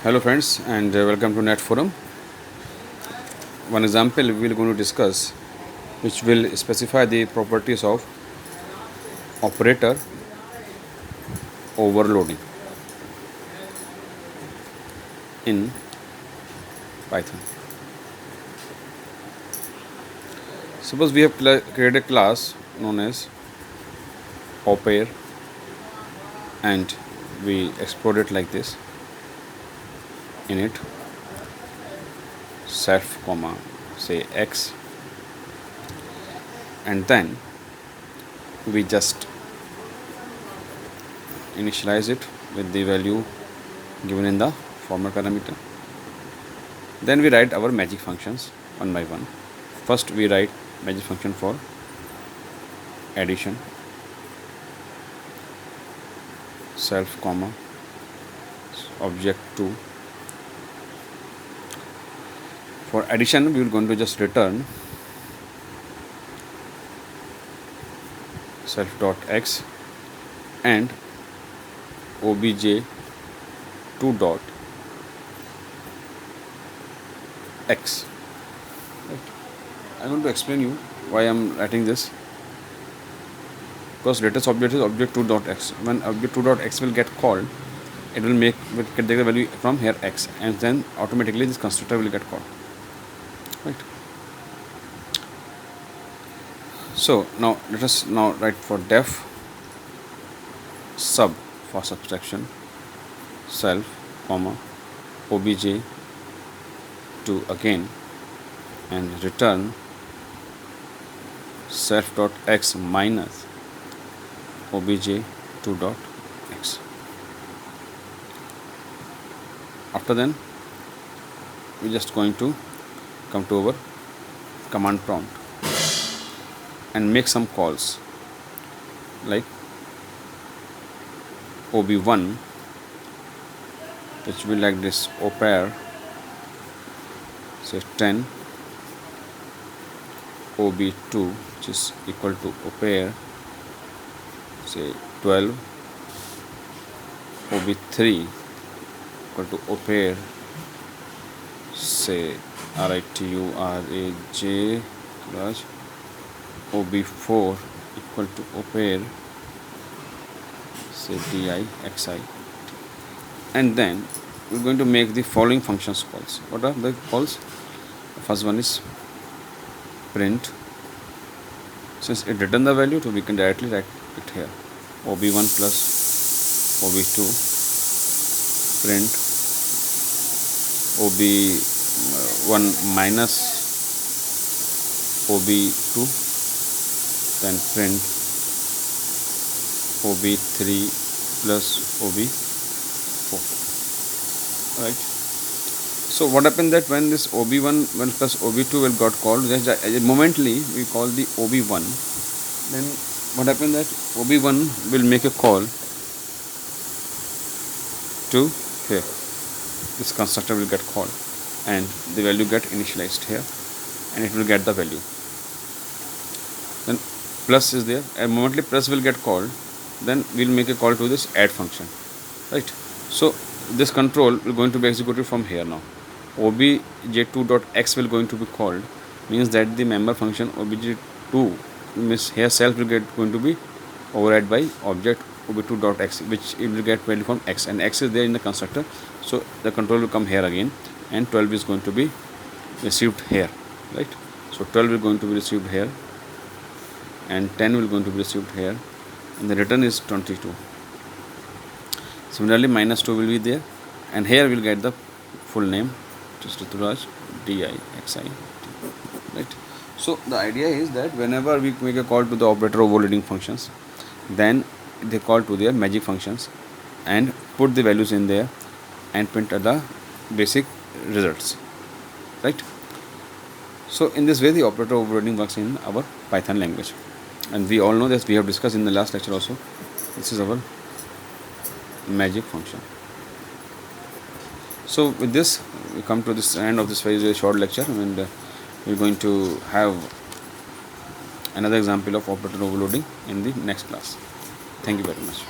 Hello friends and welcome to Net Forum. One example we will going to discuss which will specify the properties of operator overloading in Python. Suppose we have created a class known as operator and we export it like this. In it self comma say x, and then we just initialize it with the value given in the format parameter. Then we write our magic functions one by one. First we write magic function for addition, self comma object 2. For addition we are going to just return self dot x and obj 2 dot x. Right. I want to explain you why I am writing this, because latest object is object 2 dot x. When object 2 dot x will get called, it will get the value from here x, and then automatically this constructor will get called. Right. So now let us now write for def sub for subtraction self comma obj 2 again and return self dot x minus obj 2 dot x. After then we just going to come to our command prompt and make some calls like ob1, which will be like this opare say 10, ob2 which is equal to opare say 12, ob3 equal to opare say RITURAJ plus ob4 equal to opare say DIXI, and then we're going to make the following functions calls. What are the calls? The first one is print. Since it returned the value, so we can directly write it here, ob1 plus ob2 print ob1 minus ob2, then print ob3 plus ob4. Right. So what happened that when this ob1 plus ob2 will got called, just momently we call the ob1, then what happened that ob1 will make a call to here. This constructor will get called and the value get initialized here and it will get the value. Then plus is there, and momently plus will get called, then we'll make a call to this add function. Right. So this control will going to be executed from here now. obj2 dot x will going to be called, means that the member function obj2 means here self will get going to be override by object ob2 dot x, which it will get value from x, and x is there in the constructor, so the control will come here again and 12 is going to be received here. Right. So 12 is going to be received here and 10 will going to be received here, and the return is 22. Similarly minus 2 will be there, and here we will get the full name, just Rituraj DIXI. Right. So the idea is that whenever we make a call to the operator overloading functions, then they call to their magic functions and put the values in there and print the basic results. Right. So in this way the operator overloading works in our Python language, and we all know that we have discussed in the last lecture also. This is our magic function. So with this we come to this end of this very short lecture, and we're going to have another example of operator overloading in the next class. Thank you very much.